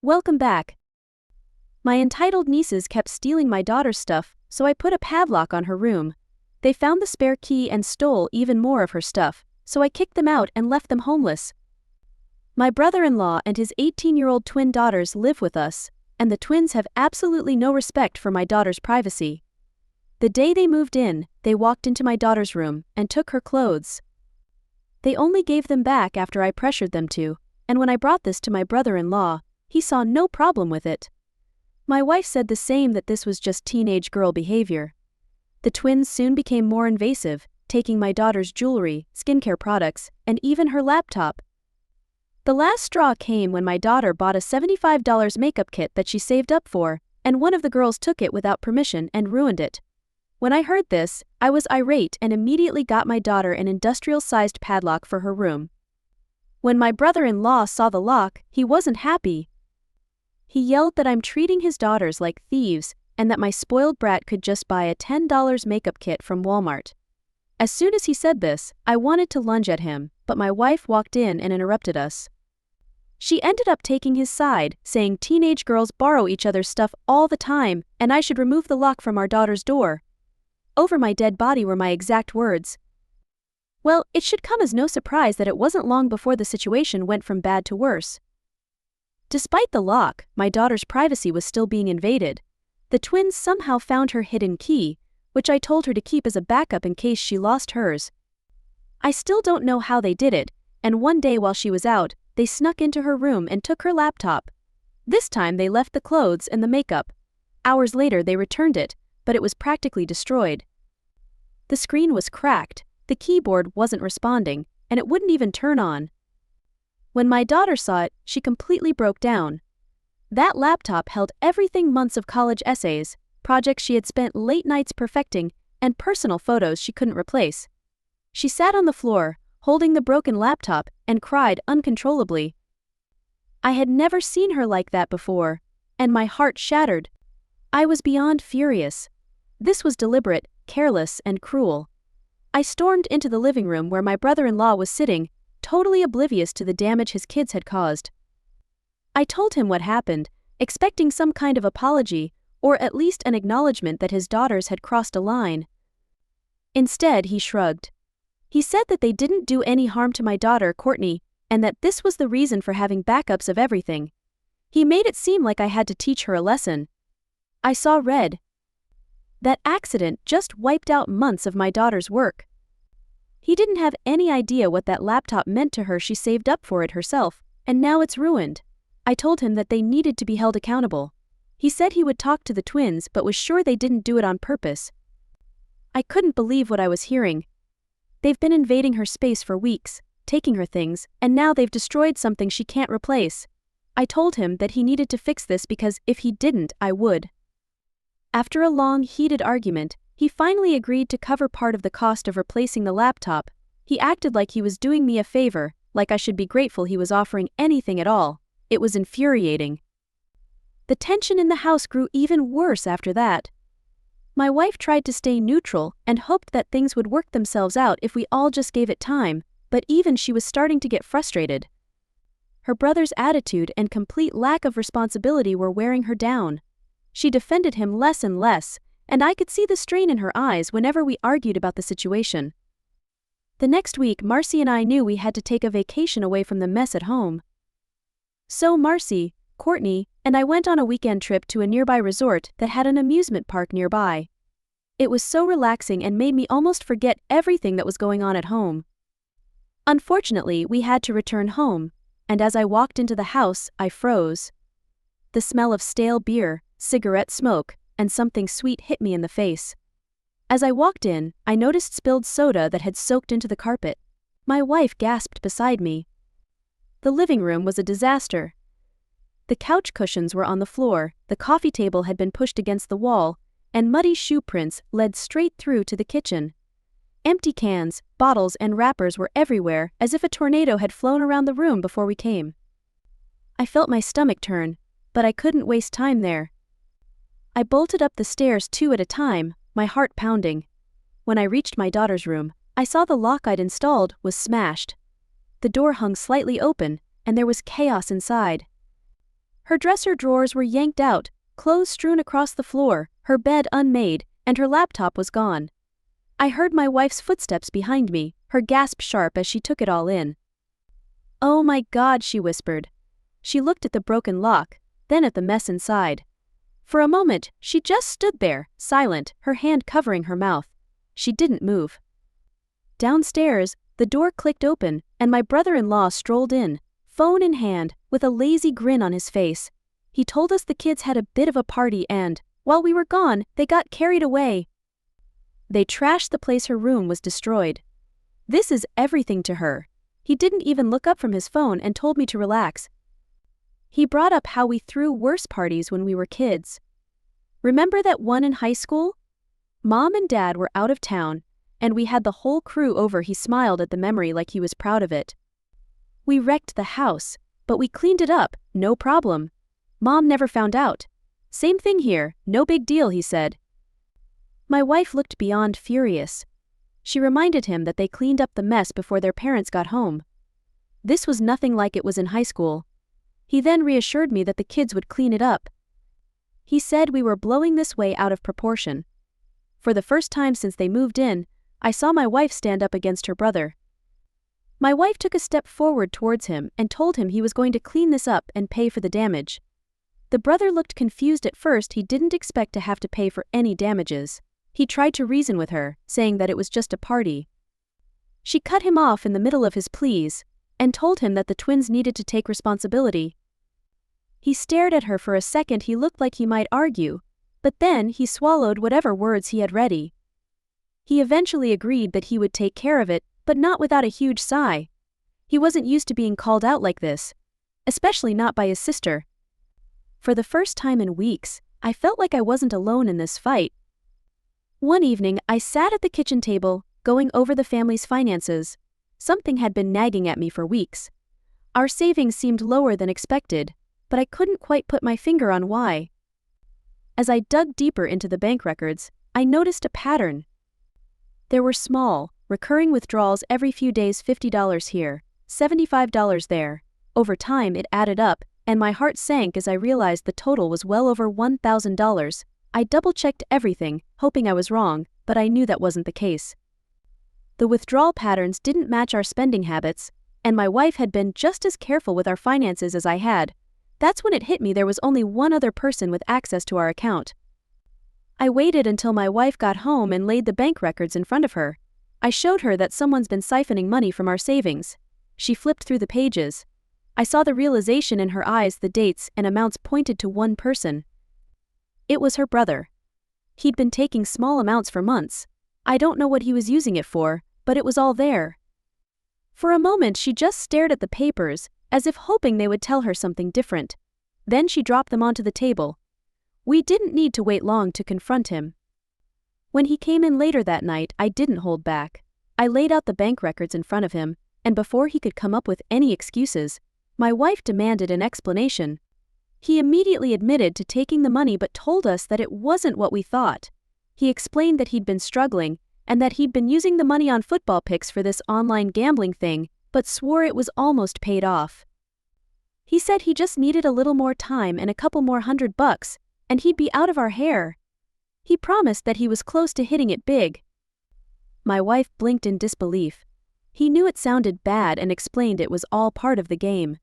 Welcome back. My entitled nieces kept stealing my daughter's stuff, so I put a padlock on her room. They found the spare key and stole even more of her stuff, so I kicked them out and left them homeless. My brother-in-law and his 18-year-old twin daughters live with us, and the twins have absolutely no respect for my daughter's privacy. The day they moved in, they walked into my daughter's room and took her clothes. They only gave them back after I pressured them to, and when I brought this to my brother-in-law, he saw no problem with it. My wife said the same, that this was just teenage girl behavior. The twins soon became more invasive, taking my daughter's jewelry, skincare products, and even her laptop. The last straw came when my daughter bought a $75 makeup kit that she saved up for, and one of the girls took it without permission and ruined it. When I heard this, I was irate and immediately got my daughter an industrial-sized padlock for her room. When my brother-in-law saw the lock, he wasn't happy. He yelled that I'm treating his daughters like thieves, and that my spoiled brat could just buy a $10 makeup kit from Walmart. As soon as he said this, I wanted to lunge at him, but my wife walked in and interrupted us. She ended up taking his side, saying teenage girls borrow each other's stuff all the time, and I should remove the lock from our daughter's door. "Over my dead body" were my exact words. Well, it should come as no surprise that it wasn't long before the situation went from bad to worse. Despite the lock, my daughter's privacy was still being invaded. The twins somehow found her hidden key, which I told her to keep as a backup in case she lost hers. I still don't know how they did it, and one day while she was out, they snuck into her room and took her laptop. This time they left the clothes and the makeup. Hours later they returned it, but it was practically destroyed. The screen was cracked, the keyboard wasn't responding, and it wouldn't even turn on. When my daughter saw it, she completely broke down. That laptop held everything: months of college essays, projects she had spent late nights perfecting, and personal photos she couldn't replace. She sat on the floor, holding the broken laptop, and cried uncontrollably. I had never seen her like that before, and my heart shattered. I was beyond furious. This was deliberate, careless, and cruel. I stormed into the living room where my brother-in-law was sitting, totally oblivious to the damage his kids had caused. I told him what happened, expecting some kind of apology, or at least an acknowledgement that his daughters had crossed a line. Instead, he shrugged. He said that they didn't do any harm to my daughter, Courtney, and that this was the reason for having backups of everything. He made it seem like I had to teach her a lesson. I saw red. That accident just wiped out months of my daughter's work. He didn't have any idea what that laptop meant to her. She saved up for it herself, and now it's ruined. I told him that they needed to be held accountable. He said he would talk to the twins but was sure they didn't do it on purpose. I couldn't believe what I was hearing. They've been invading her space for weeks, taking her things, and now they've destroyed something she can't replace. I told him that he needed to fix this because if he didn't, I would. After a long, heated argument, he finally agreed to cover part of the cost of replacing the laptop. He acted like he was doing me a favor, like I should be grateful he was offering anything at all. It was infuriating. The tension in the house grew even worse after that. My wife tried to stay neutral and hoped that things would work themselves out if we all just gave it time, but even she was starting to get frustrated. Her brother's attitude and complete lack of responsibility were wearing her down. She defended him less and less, and I could see the strain in her eyes whenever we argued about the situation. The next week, Marcy and I knew we had to take a vacation away from the mess at home. So Marcy, Courtney, and I went on a weekend trip to a nearby resort that had an amusement park nearby. It was so relaxing and made me almost forget everything that was going on at home. Unfortunately, we had to return home, and as I walked into the house, I froze. The smell of stale beer, cigarette smoke, and something sweet hit me in the face. As I walked in, I noticed spilled soda that had soaked into the carpet. My wife gasped beside me. The living room was a disaster. The couch cushions were on the floor, the coffee table had been pushed against the wall, and muddy shoe prints led straight through to the kitchen. Empty cans, bottles, and wrappers were everywhere, as if a tornado had flown around the room before we came. I felt my stomach turn, but I couldn't waste time there. I bolted up the stairs 2 at a time, my heart pounding. When I reached my daughter's room, I saw the lock I'd installed was smashed. The door hung slightly open, and there was chaos inside. Her dresser drawers were yanked out, clothes strewn across the floor, her bed unmade, and her laptop was gone. I heard my wife's footsteps behind me, her gasp sharp as she took it all in. "Oh my God," she whispered. She looked at the broken lock, then at the mess inside. For a moment, she just stood there, silent, her hand covering her mouth. She didn't move. Downstairs, the door clicked open, and my brother-in-law strolled in, phone in hand, with a lazy grin on his face. He told us the kids had a bit of a party and, while we were gone, they got carried away. They trashed the place, her room was destroyed. This is everything to her. He didn't even look up from his phone and told me to relax. He brought up how we threw worse parties when we were kids. Remember that one in high school? Mom and Dad were out of town, and we had the whole crew over. He smiled at the memory like he was proud of it. We wrecked the house, but we cleaned it up, no problem. Mom never found out. Same thing here, no big deal, he said. My wife looked beyond furious. She reminded him that they cleaned up the mess before their parents got home. This was nothing like it was in high school. He then reassured me that the kids would clean it up. He said we were blowing this way out of proportion. For the first time since they moved in, I saw my wife stand up against her brother. My wife took a step forward towards him and told him he was going to clean this up and pay for the damage. The brother looked confused at first. He didn't expect to have to pay for any damages. He tried to reason with her, saying that it was just a party. She cut him off in the middle of his pleas, and told him that the twins needed to take responsibility. He stared at her for a second. He looked like he might argue, but then he swallowed whatever words he had ready. He eventually agreed that he would take care of it, but not without a huge sigh. He wasn't used to being called out like this, especially not by his sister. For the first time in weeks, I felt like I wasn't alone in this fight. One evening, I sat at the kitchen table, going over the family's finances. Something had been nagging at me for weeks. Our savings seemed lower than expected, but I couldn't quite put my finger on why. As I dug deeper into the bank records, I noticed a pattern. There were small, recurring withdrawals every few days, $50 here, $75 there. Over time it added up, and my heart sank as I realized the total was well over $1,000. I double-checked everything, hoping I was wrong, but I knew that wasn't the case. The withdrawal patterns didn't match our spending habits, and my wife had been just as careful with our finances as I had. That's when it hit me there was only one other person with access to our account. I waited until my wife got home and laid the bank records in front of her. I showed her that someone's been siphoning money from our savings. She flipped through the pages. I saw the realization in her eyes. The dates and amounts pointed to one person. It was her brother. He'd been taking small amounts for months. I don't know what he was using it for, but it was all there. For a moment she just stared at the papers, as if hoping they would tell her something different. Then she dropped them onto the table. We didn't need to wait long to confront him. When he came in later that night, I didn't hold back. I laid out the bank records in front of him, and before he could come up with any excuses, my wife demanded an explanation. He immediately admitted to taking the money but told us that it wasn't what we thought. He explained that he'd been struggling, and that he'd been using the money on football picks for this online gambling thing, but swore it was almost paid off. He said he just needed a little more time and a couple more $100, and he'd be out of our hair. He promised that he was close to hitting it big. My wife blinked in disbelief. He knew it sounded bad and explained it was all part of the game.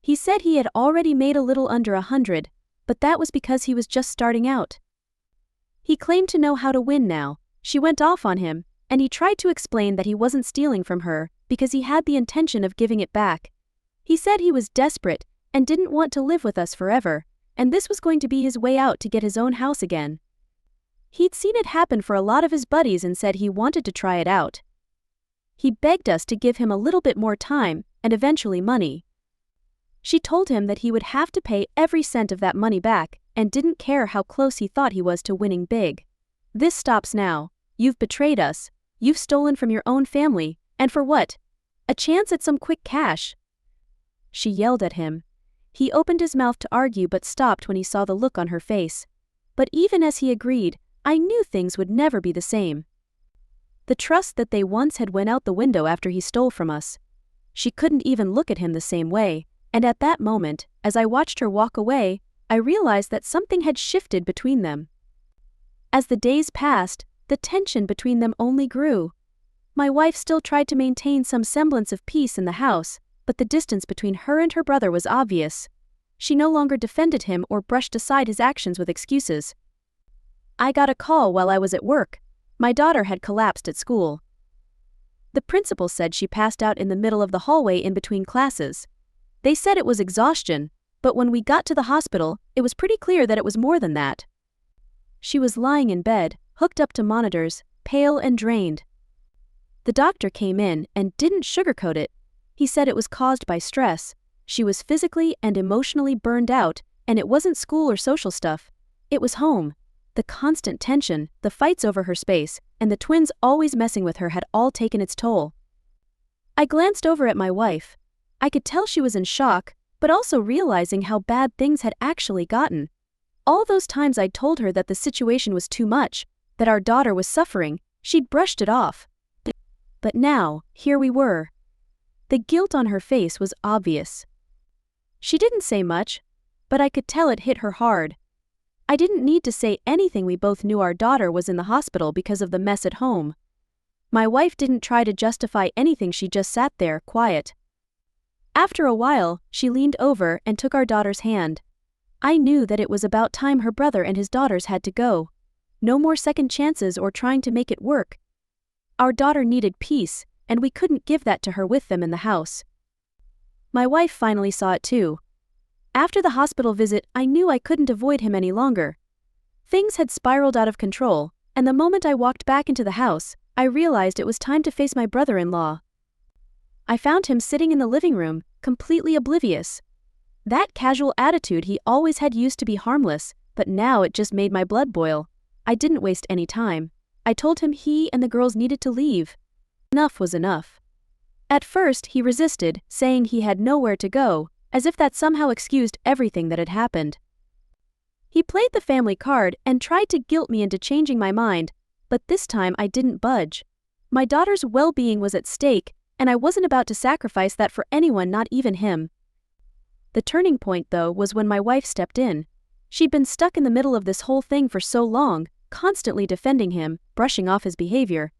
He said he had already made a little under 100, but that was because he was just starting out. He claimed to know how to win now. She went off on him, and he tried to explain that he wasn't stealing from her because he had the intention of giving it back. He said he was desperate and didn't want to live with us forever, and this was going to be his way out to get his own house again. He'd seen it happen for a lot of his buddies and said he wanted to try it out. He begged us to give him a little bit more time and eventually money. She told him that he would have to pay every cent of that money back and didn't care how close he thought he was to winning big. This stops now. You've betrayed us. You've stolen from your own family, and for what? A chance at some quick cash. She yelled at him. He opened his mouth to argue but stopped when he saw the look on her face. But even as he agreed, I knew things would never be the same. The trust that they once had went out the window after he stole from us. She couldn't even look at him the same way, And at that moment, as I watched her walk away, I realized that something had shifted between them. As the days passed, the tension between them only grew. My wife still tried to maintain some semblance of peace in the house, but the distance between her and her brother was obvious. She no longer defended him or brushed aside his actions with excuses. I got a call while I was at work. My daughter had collapsed at school. The principal said she passed out in the middle of the hallway in between classes. They said it was exhaustion, but when we got to the hospital, it was pretty clear that it was more than that. She was lying in bed, hooked up to monitors, pale and drained. The doctor came in and didn't sugarcoat it. He said it was caused by stress. She was physically and emotionally burned out, and it wasn't school or social stuff. It was home. The constant tension, the fights over her space, and the twins always messing with her had all taken its toll. I glanced over at my wife. I could tell she was in shock, but also realizing how bad things had actually gotten. All those times I'd told her that the situation was too much, that our daughter was suffering, she'd brushed it off. But now, here we were. The guilt on her face was obvious. She didn't say much, but I could tell it hit her hard. I didn't need to say anything. We both knew our daughter was in the hospital because of the mess at home. My wife didn't try to justify anything, she just sat there, quiet. After a while, she leaned over and took our daughter's hand. I knew that it was about time her brother and his daughters had to go. No more second chances or trying to make it work. Our daughter needed peace, and we couldn't give that to her with them in the house. My wife finally saw it too. After the hospital visit, I knew I couldn't avoid him any longer. Things had spiraled out of control, and the moment I walked back into the house, I realized it was time to face my brother-in-law. I found him sitting in the living room, completely oblivious. That casual attitude he always had used to be harmless, but now it just made my blood boil. I didn't waste any time. I told him he and the girls needed to leave. Enough was enough. At first he resisted, saying he had nowhere to go, as if that somehow excused everything that had happened. He played the family card and tried to guilt me into changing my mind, but this time I didn't budge. My daughter's well-being was at stake, and I wasn't about to sacrifice that for anyone, not even him. The turning point, though, was when my wife stepped in. She'd been stuck in the middle of this whole thing for so long, constantly defending him, brushing off his behavior.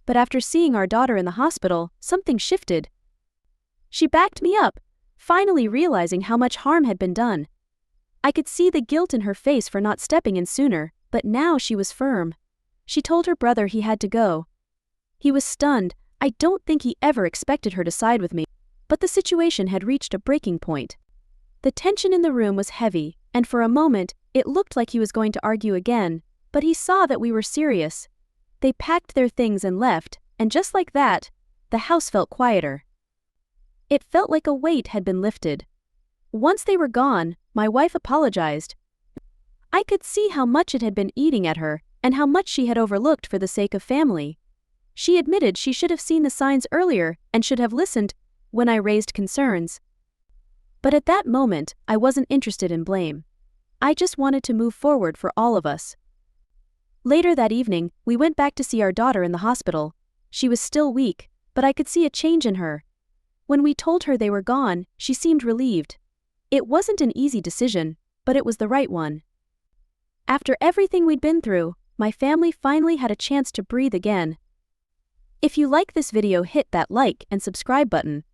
But after seeing our daughter in the hospital, something shifted. She backed me up, finally realizing how much harm had been done. I could see the guilt in her face for not stepping in sooner, but now she was firm. She told her brother he had to go. He was stunned. I don't think he ever expected her to side with me, but the situation had reached a breaking point. The tension in the room was heavy, and for a moment, it looked like he was going to argue again, but he saw that we were serious. They packed their things and left, and just like that, the house felt quieter. It felt like a weight had been lifted. Once they were gone, my wife apologized. I could see how much it had been eating at her, and how much she had overlooked for the sake of family. She admitted she should have seen the signs earlier and should have listened when I raised concerns. But at that moment, I wasn't interested in blame. I just wanted to move forward for all of us. Later that evening, we went back to see our daughter in the hospital. She was still weak, but I could see a change in her. When we told her they were gone, she seemed relieved. It wasn't an easy decision, but it was the right one. After everything we'd been through, my family finally had a chance to breathe again. If you like this video, hit that like and subscribe button.